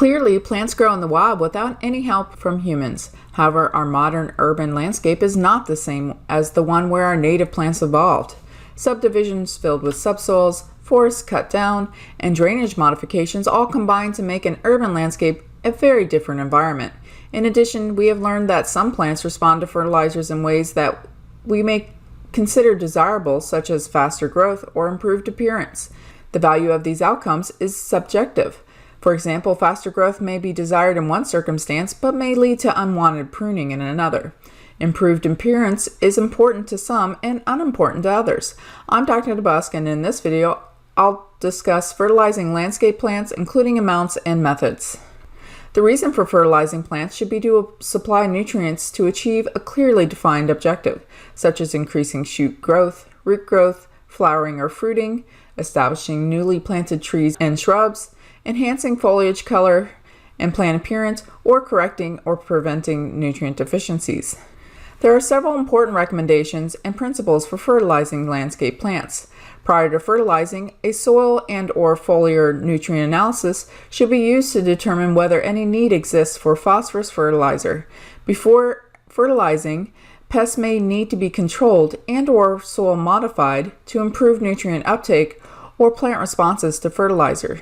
Clearly, plants grow in the wild without any help from humans. However, our modern urban landscape is not the same as the one where our native plants evolved. Subdivisions filled with subsoils, forests cut down, and drainage modifications all combine to make an urban landscape a very different environment. In addition, we have learned that some plants respond to fertilizers in ways that we may consider desirable, such as faster growth or improved appearance. The value of these outcomes is subjective. For example, faster growth may be desired in one circumstance, but may lead to unwanted pruning in another. Improved appearance is important to some and unimportant to others. I'm Dr. DeBusk, and in this video, I'll discuss fertilizing landscape plants, including amounts and methods. The reason for fertilizing plants should be to supply nutrients to achieve a clearly defined objective, such as increasing shoot growth, root growth, flowering or fruiting, establishing newly planted trees and shrubs, enhancing foliage color and plant appearance, or correcting or preventing nutrient deficiencies. There are several important recommendations and principles for fertilizing landscape plants. Prior to fertilizing, a soil and/or foliar nutrient analysis should be used to determine whether any need exists for phosphorus fertilizer. Before fertilizing, pests may need to be controlled and/or soil modified to improve nutrient uptake or plant responses to fertilizer.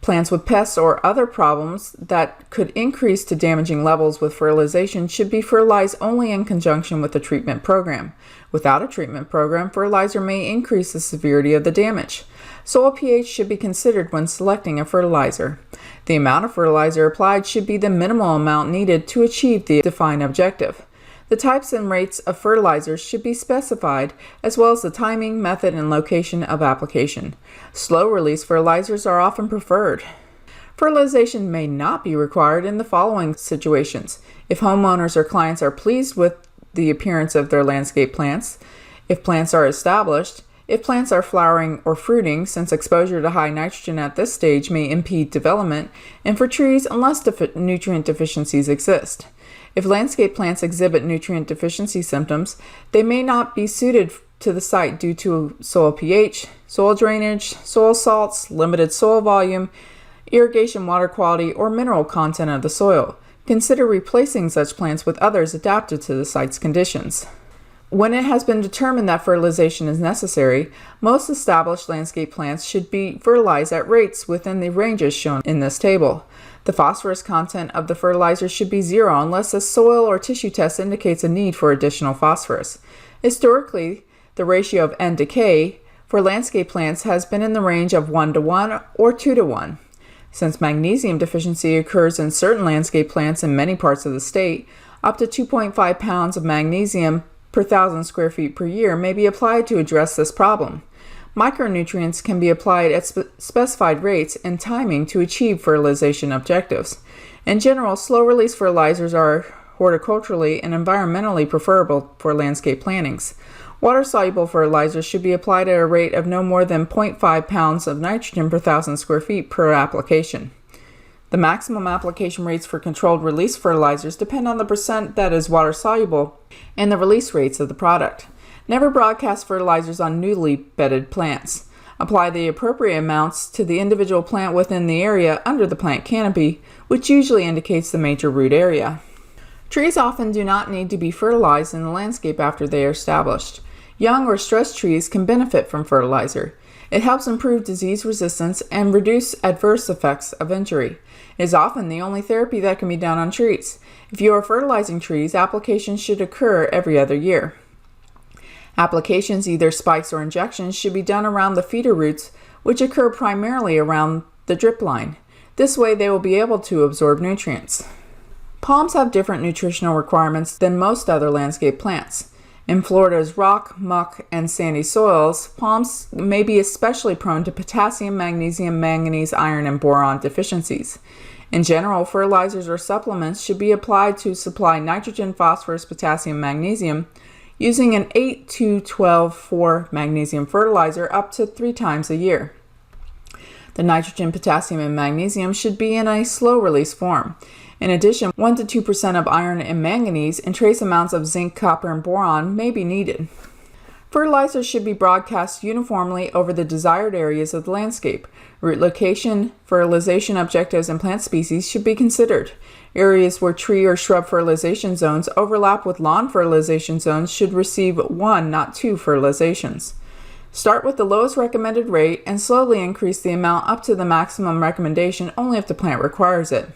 Plants with pests or other problems that could increase to damaging levels with fertilization should be fertilized only in conjunction with a treatment program. Without a treatment program, fertilizer may increase the severity of the damage. Soil pH should be considered when selecting a fertilizer. The amount of fertilizer applied should be the minimal amount needed to achieve the defined objective. The types and rates of fertilizers should be specified, as well as the timing, method, and location of application. Slow-release fertilizers are often preferred. Fertilization may not be required in the following situations: if homeowners or clients are pleased with the appearance of their landscape plants, if plants are established, if plants are flowering or fruiting, since exposure to high nitrogen at this stage may impede development, and for trees unless nutrient deficiencies exist. If landscape plants exhibit nutrient deficiency symptoms, they may not be suited to the site due to soil pH, soil drainage, soil salts, limited soil volume, irrigation water quality, or mineral content of the soil. Consider replacing such plants with others adapted to the site's conditions. When it has been determined that fertilization is necessary, most established landscape plants should be fertilized at rates within the ranges shown in this table. The phosphorus content of the fertilizer should be 0 unless a soil or tissue test indicates a need for additional phosphorus. Historically, the ratio of N to K for landscape plants has been in the range of 1:1 or 2:1. Since magnesium deficiency occurs in certain landscape plants in many parts of the state, up to 2.5 pounds of magnesium per 1,000 square feet per year may be applied to address this problem. Micronutrients can be applied at specified rates and timing to achieve fertilization objectives. In general, slow-release fertilizers are horticulturally and environmentally preferable for landscape plantings. Water-soluble fertilizers should be applied at a rate of no more than 0.5 pounds of nitrogen per 1,000 square feet per application. The maximum application rates for controlled release fertilizers depend on the percent that is water-soluble and the release rates of the product. Never broadcast fertilizers on newly bedded plants. Apply the appropriate amounts to the individual plant within the area under the plant canopy, which usually indicates the major root area. Trees often do not need to be fertilized in the landscape after they are established. Young or stressed trees can benefit from fertilizer. It helps improve disease resistance and reduce adverse effects of injury. It is often the only therapy that can be done on trees. If you are fertilizing trees, applications should occur every other year. Applications, either spikes or injections, should be done around the feeder roots, which occur primarily around the drip line. This way they will be able to absorb nutrients. Palms have different nutritional requirements than most other landscape plants. In Florida's rock, muck, and sandy soils, palms may be especially prone to potassium, magnesium, manganese, iron, and boron deficiencies. In general, fertilizers or supplements should be applied to supply nitrogen, phosphorus, potassium, magnesium, using an 8-2-12-4 magnesium fertilizer up to 3 times a year. The nitrogen, potassium, and magnesium should be in a slow-release form. In addition, 1-2% of iron and manganese and trace amounts of zinc, copper, and boron may be needed. Fertilizers should be broadcast uniformly over the desired areas of the landscape. Root location, fertilization objectives, and plant species should be considered. Areas where tree or shrub fertilization zones overlap with lawn fertilization zones should receive 1, not 2 fertilizations. Start with the lowest recommended rate and slowly increase the amount up to the maximum recommendation only if the plant requires it.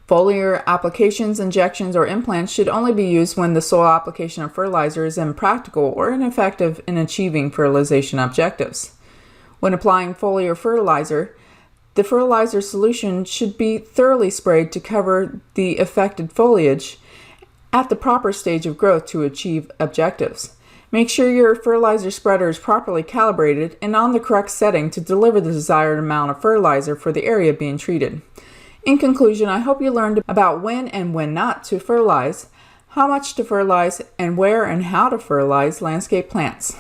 Foliar applications, injections, or implants should only be used when the soil application of fertilizer is impractical or ineffective in achieving fertilization objectives. When applying foliar fertilizer, the fertilizer solution should be thoroughly sprayed to cover the affected foliage at the proper stage of growth to achieve objectives. Make sure your fertilizer spreader is properly calibrated and on the correct setting to deliver the desired amount of fertilizer for the area being treated. In conclusion, I hope you learned about when and when not to fertilize, how much to fertilize, and where and how to fertilize landscape plants.